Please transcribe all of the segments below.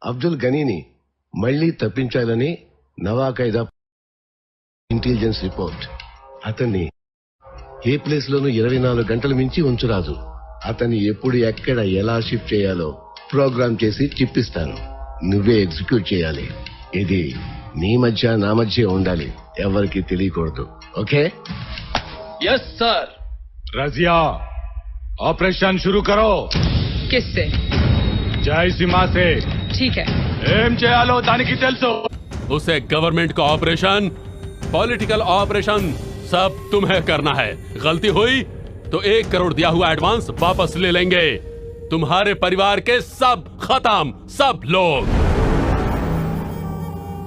అబ్దుల్ గనీని మళ్లీ తప్పించాలని నవాఖైదా intelligence report. అతన్ని ఏ place లోనూ 24 గంటలు మించి ఉంచరాదు. అతన్ని ఎప్పుడు ఎక్కడ ఎలా షిఫ్ట్ చేయాలో ప్రోగ్రామ్ చేసి చిప్పిస్తాను. నువ్వే ఎగ్జిక్యూట్ చేయాలి. ఇది నీ మధ్య నా మధ్య ఉండాలి, ఎవరికి తెలియకూడదు. Okay? Yes sir. Razia, operation शुरू करो. किससे? जय सीमा से. ठीक है. ఏం చేయాలో దానికి తెలుసు. उसे गवर्नमेंट का ऑपरेशन, पॉलिटिकल ऑपरेशन सब तुम्हें करना है. गलती हुई तो 1 करोड़ दिया हुआ एडवांस वापस ले लेंगे. तुम्हारे परिवार के सब खत्म, सब लोग.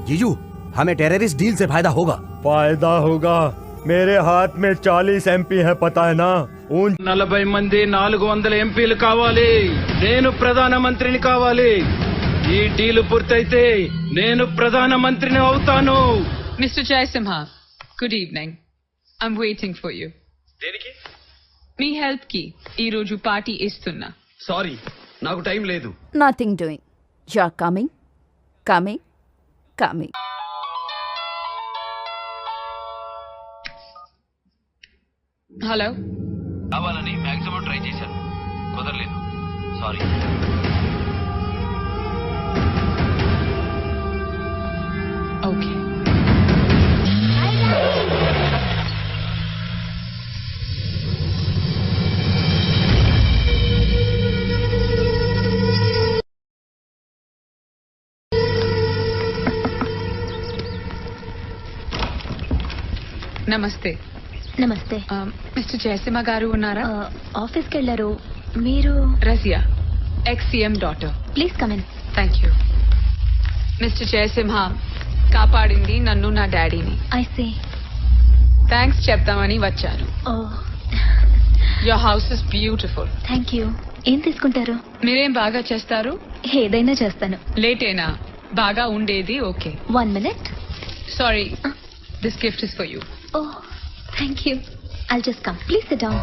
जीजू, हमें टेररिस्ट डील से फायदा होगा. मेरे हाथ में 40 MP है, पता है ना. 40 మంది 400 ఎంపీలు కావాలి. నేను ప్రధానమంత్రిని కావాలి. ఈ డీల్ పూర్తయితే నేను ప్రధానమంత్రిని అవుతాను. Mr. Jaisimha, good evening. I'm waiting for you. దేనికి? మీ హెల్ప్ కి ఈ రోజు పార్టీ ఇస్తున్నా. సారీ, నాకు టైం లేదు. Nothing doing. You're coming. Hello. కావాలని మాక్సిమం ట్రై చేశాను, కుదరలేదు. సారీ. ఓకే. నమస్తే. నమస్తే. మిస్టర్ జయసింహ గారు ఉన్నారా? ఆఫీస్కి వెళ్ళారు. మీరు? Razia, ex-CM daughter. Please come in. Thank you. Mister Jayasimha కాపాడింది నన్ను, నా డాడీని. I see. థ్యాంక్స్ చెప్తామని వచ్చాను. Oh, your house is beautiful. Thank you. ఏం తీసుకుంటారు? మీరేం బాగా చేస్తారు? ఏదైనా చేస్తాను. లేటేనా? బాగా ఉండేది. Okay. 1 minute. Sorry, this gift is for you. Oh, thank you. I'll just come. Please sit down.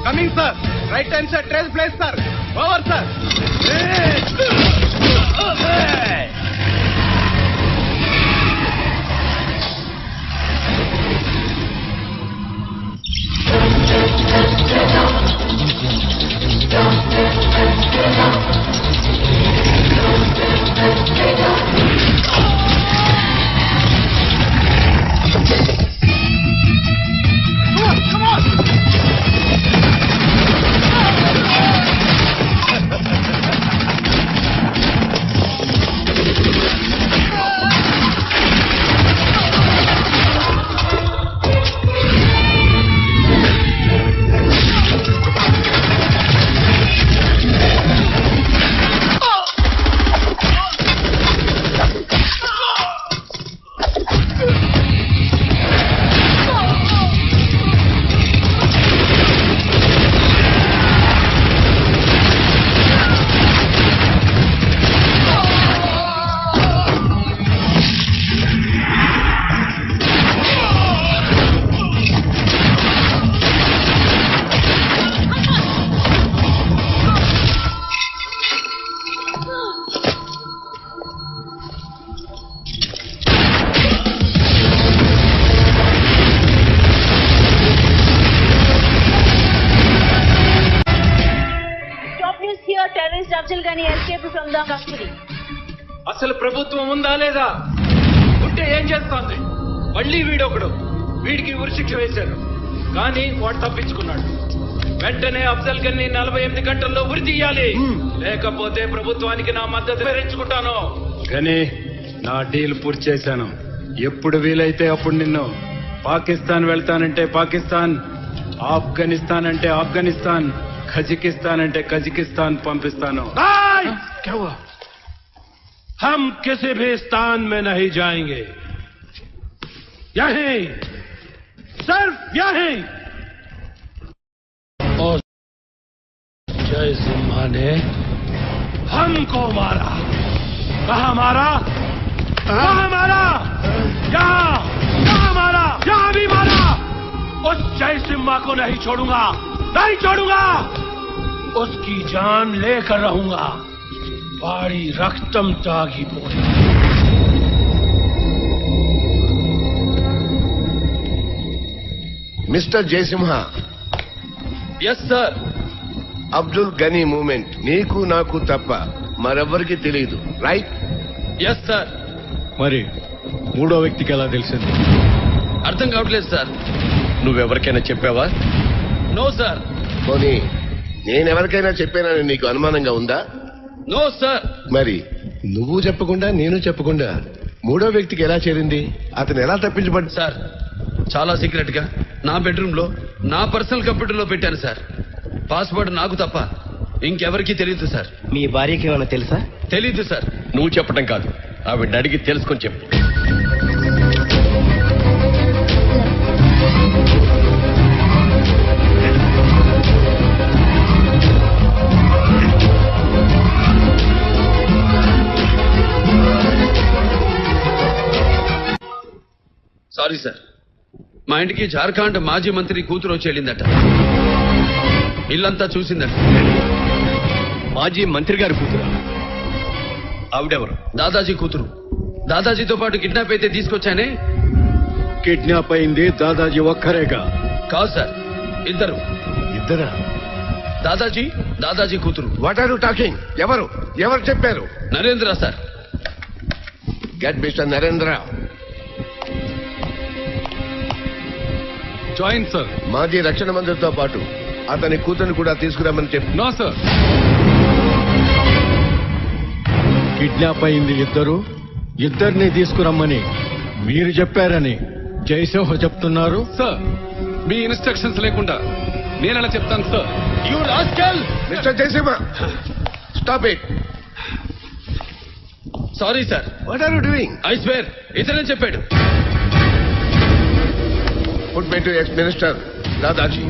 Coming sir. Right time sir. Trace place sir. Over sir. అసలు ప్రభుత్వం ఉందా లేదా? ఉంటే ఏం చేస్తోంది? మళ్ళీ వీడొకడు. వీడికి ఉరిశిక్ష వేశారు, కానీ వాడు తప్పించుకున్నాడు. వెంటనే అఫ్జల్ గని 48 గంటల్లో ఉరి తీయాలి, లేకపోతే ప్రభుత్వానికి నా మద్దతు వివరించుకుంటాను. కానీ నా డీల్ పూర్తి చేశాను. ఎప్పుడు వీలైతే అప్పుడు నిన్ను పాకిస్తాన్ వెళ్తానంటే పాకిస్తాన్, ఆఫ్ఘనిస్తాన్ అంటే ఆఫ్ఘనిస్తాన్, కజకిస్తాన్ అంటే కజకిస్తాన్ పంపిస్తాను. क्या हुआ? हम किसी भी स्थान में नहीं जाएंगे, यहीं, सिर्फ यहीं. और जय सिम्हा ने हमको मारा. कहा मारा? कहा मारा? यहाँ मारा, यहाँ भी मारा. उस जय सिम्हा को नहीं छोड़ूंगा, नहीं छोड़ूंगा. उसकी जान लेकर रहूंगा. వాడి రక్తం తాగిపోయి. Mister Jayasimha, yes sir. Abdul గనీ మూమెంట్ నీకు నాకు తప్ప మరెవ్వరికి తెలియదు, రైట్? Yes sir. మరి మూడో వ్యక్తికి ఎలా తెలిసింది? అర్థం కావట్లేదు సార్. నువ్వెవరికైనా చెప్పావా? No sir. పోనీ నేనెవరికైనా చెప్పానని నీకు అనుమానంగా ఉందా? No sir. మరి నువ్వు చెప్పకుండా నేను చెప్పకుండా మూడో వ్యక్తికి ఎలా చేరింది? అతను ఎలా తప్పించబడ్డా? సార్, చాలా సీక్రెట్ గా నా బెడ్రూమ్ లో నా పర్సనల్ కంప్యూటర్ లో పెట్టాను సార్. పాస్వర్డ్ నాకు తప్ప ఇంకెవరికీ తెలియదు సార్. మీ భార్యకి ఏమైనా తెలుసా? తెలీదు సార్. నువ్వు చెప్పడం కాదు, ఆవిడ అడిగి తెలుసుకొని చెప్పు. సారీ సార్, మా ఇంటికి జార్ఖండ్ మాజీ మంత్రి కూతురు వచ్చి వెళ్ళిందట. ఇల్లంతా చూసిందట. మాజీ మంత్రి గారి కూతురు? ఆవిడెవరు? దాదాజీ కూతురు. దాదాజీతో పాటు కిడ్నాప్ అయితే తీసుకొచ్చానే. కిడ్నాప్ అయింది దాదాజీ ఒక్కరేగా? కాదు సార్, ఇద్దరు. ఇద్దరా? దాదాజీ, దాదాజీ కూతురు. What are you talking? ఎవరు ఎవరు చెప్పారు? Narendra sir. Get mister Narendra. Join sir. మాజీ రక్షణ మంత్రితో పాటు అతని కూతురు కూడా తీసుకురామని చెప్పు. No sir. కిడ్నాప్ అయింది ఇద్దరు, ఇద్దరిని తీసుకురమ్మని మీరు చెప్పారని జయసింహ చెప్తున్నారు. సార్, మీ ఇన్స్ట్రక్షన్స్ లేకుండా నేను అలా చెప్తాను sir. You rascal. Mister Jayasimha, stop it. Sorry sir. What are you doing? I swear ఇతనే చెప్పాడు. Put me to ex-minister Dadaji.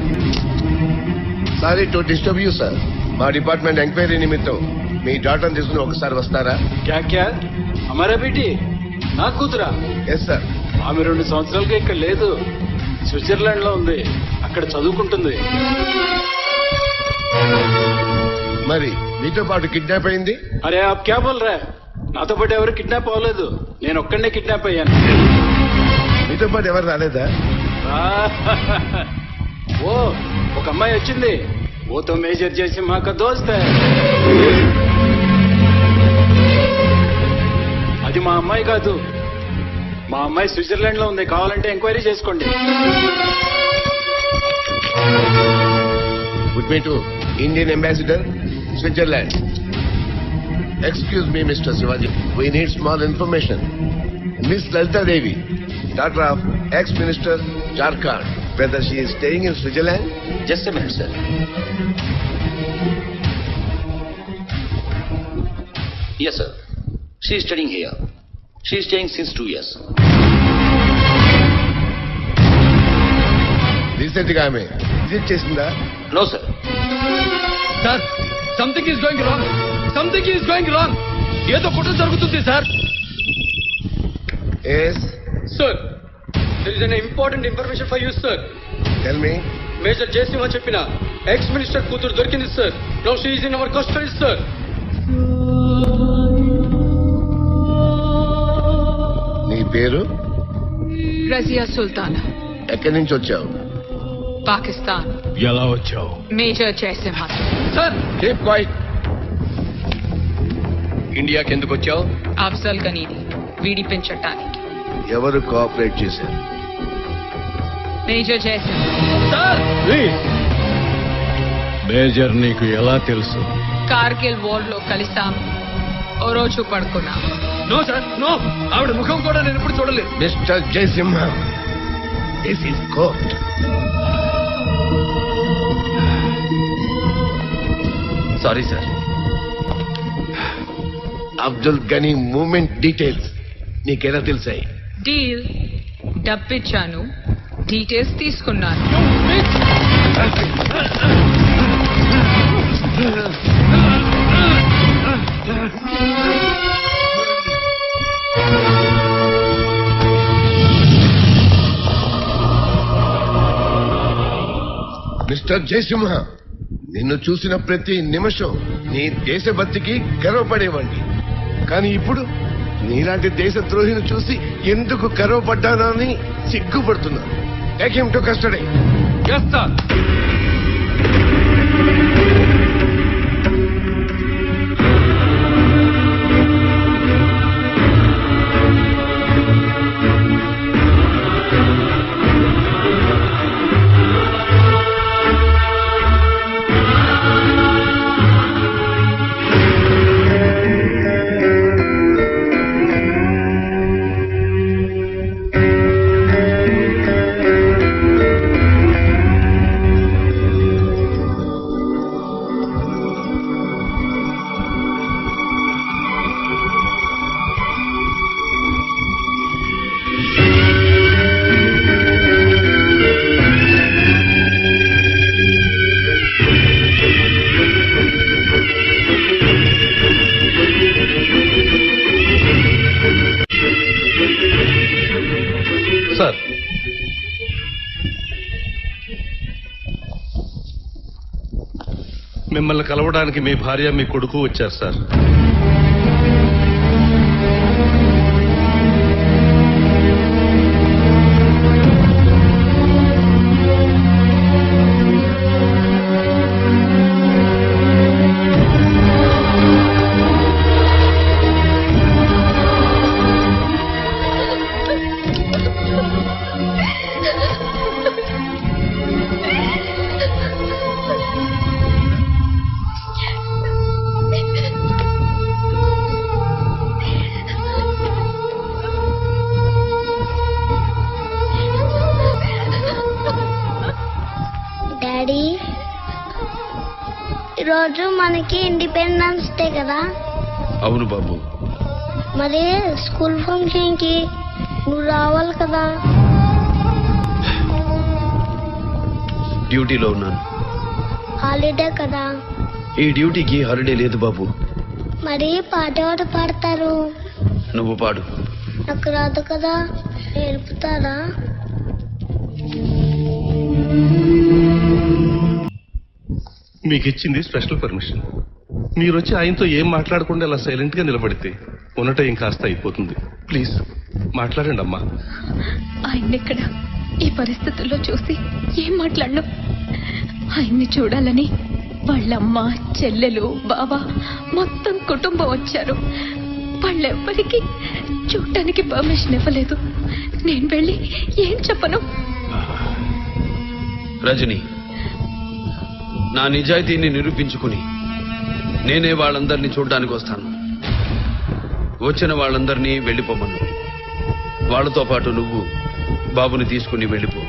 Sorry to disturb you, sir. మా డిపార్ట్మెంట్ ఎంక్వైరీ నిమిత్తం మీ డాటాను తీసుకుని ఒకసారి వస్తారా? క్యా హమారా బేటీ నా కూతురా? Yes sir. ఆమె 2 సంవత్సరాలుగా ఇక్కడ లేదు, స్విట్జర్లాండ్ లో ఉంది. అక్కడ చదువుకుంటుంది. మరి మీతో పాటు కిడ్నాప్ అయింది? అరే ఆప్ క్యా బోల్ రా? నాతో పాటు ఎవరు కిడ్నాప్ అవ్వలేదు, నేను ఒక్కడనే కిడ్నాప్ అయ్యాను. మీతో పాటు ఎవరు రాలేదా? ఓ ఒక అమ్మాయి వచ్చింది. ఓ తో మేజర్ జయసింహ కా దోస్త్ హై. అది మా అమ్మాయి కాదు. మా అమ్మాయి స్విట్జర్లాండ్ లో ఉంది. కావాలంటే ఎంక్వైరీ చేసుకోండి. Put me to Indian ambassador, Switzerland. Excuse me, Mr. Shivaji. We need small information. Miss Lalita Devi, daughter of ex-minister Jharkhand, whether she is staying in Switzerland? Just a minute, sir. Yes, sir. She is studying here. She is staying since 2 years. Recent గా ఆమె visit చేసిందా? No, sir. Sir, something is going wrong. Something is going wrong. ఏదో కుట్ర జరుగుతుంది sir. Yes. Sir, there is an important information for you, sir. Tell me. Major Jayasimha చెప్పిన ex minister కూతురు దొరికింది sir. Now she is in our custody sir. నీ పేరు? రజియా సుల్తానా. ఎక్కడి నుంచి వచ్చావు? పాకిస్తాన్. ఎలా వచ్చావు? Major Jayasimha. Sir, keep quiet. ఇండియాకి ఎందుకు వచ్చావు? అఫ్జల్ గనీని వీడిపించటానికి. ఎవరు కోఆపరేట్ చేశారు? మేజర్ జయసింహ. సార్, మేజర్ నీకు ఎలా తెలుసు? కార్గిల్ వార్ లో కలిసాం. ఓ రోజు పడుకున్నాం. No sir, no. ఆవిడ ముఖం కూడా నేను ఎప్పుడు చూడలేదు. Mister Jayasimha, this is court. Sorry sir. Abdul గనీ మూమెంట్ డీటెయిల్స్ నీకెలా తెలిసాయి? డీల్ డబ్బిచ్చాను, డీటెయిల్స్ తీసుకున్నాను. మిస్టర్ జయసింహ, నిన్ను చూసిన ప్రతి నిమిషం నీ దేశభక్తికి గర్వపడేవాడిని. కానీ ఇప్పుడు నీలాంటి దేశద్రోహిని చూసి ఎందుకు గర్వపడ్డానో అని సిగ్గుపడుతున్నాను. Take him to custody. Yes sir. Sir, మిమ్మల్ని కలవడానికి మీ భార్య మీ కొడుకు వచ్చారు సార్. డాడీ, ఈరోజు మనకి ఇండిపెండెన్స్ డే కదా? అవును బాబు. మరి స్కూల్ ఫంక్షన్ కి నువ్వు రావాలి కదా? డ్యూటీలో ఉన్నాను. హాలిడే కదా? ఈ డ్యూటీకి హాలిడే లేదు బాబు. మరి పాట ఎవరు పాడతారు? నువ్వు పాడు. నాకు రాదు కదా, నేర్పుతారా? మీకు ఇచ్చింది స్పెషల్ పర్మిషన్. మీరు వచ్చి ఆయనతో ఏం మాట్లాడకుండా ఇలా సైలెంట్ గా నిలబడితే ఉన్నట ఇంకాస్త అయిపోతుంది. ప్లీజ్ మాట్లాడండి అమ్మా. ఆయన్నిక్కడ ఈ పరిస్థితుల్లో చూసి ఏం మాట్లాడను. ఆయన్ని చూడాలని వాళ్ళమ్మ, చెల్లెలు, బావ మొత్తం కుటుంబం వచ్చారు. వాళ్ళెవ్వరికి చూడటానికి పర్మిషన్ ఇవ్వలేదు. నేను వెళ్ళి ఏం చెప్పను? రజని, నా నిజాయితీని నిరూపించుకుని నేనే వాళ్ళందరినీ చూడడానికి వస్తాను. వచ్చిన వాళ్ళందరినీ వెళ్ళిపోమను. వాళ్ళతో పాటు నువ్వు బాబుని తీసుకుని వెళ్ళిపో.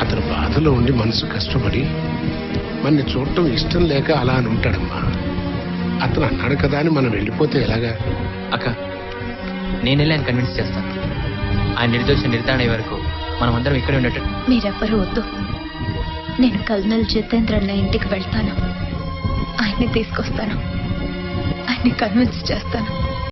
అతను బాధలో ఉండి మనసు కష్టపడి మనని చూడటం ఇష్టం లేక అలా అని ఉంటాడమ్మా. అతను అన్నాడు కదా అని మనం వెళ్ళిపోతే ఎలాగా? అక్క, నేను వెళ్ళి ఆయన కన్విన్స్ చేస్తాను. ఆయన నిర్దోష నిర్ధారణ అయ్యే వరకు మనం అందరం ఇక్కడే ఉండటం. మీరెవ్వరూ వద్దు. నేను కల్నల్ జితేంద్ర అన్న ఇంటికి వెళ్తాను. ఆయన్ని తీసుకొస్తాను. ఆయన్ని కన్విన్స్ చేస్తాను.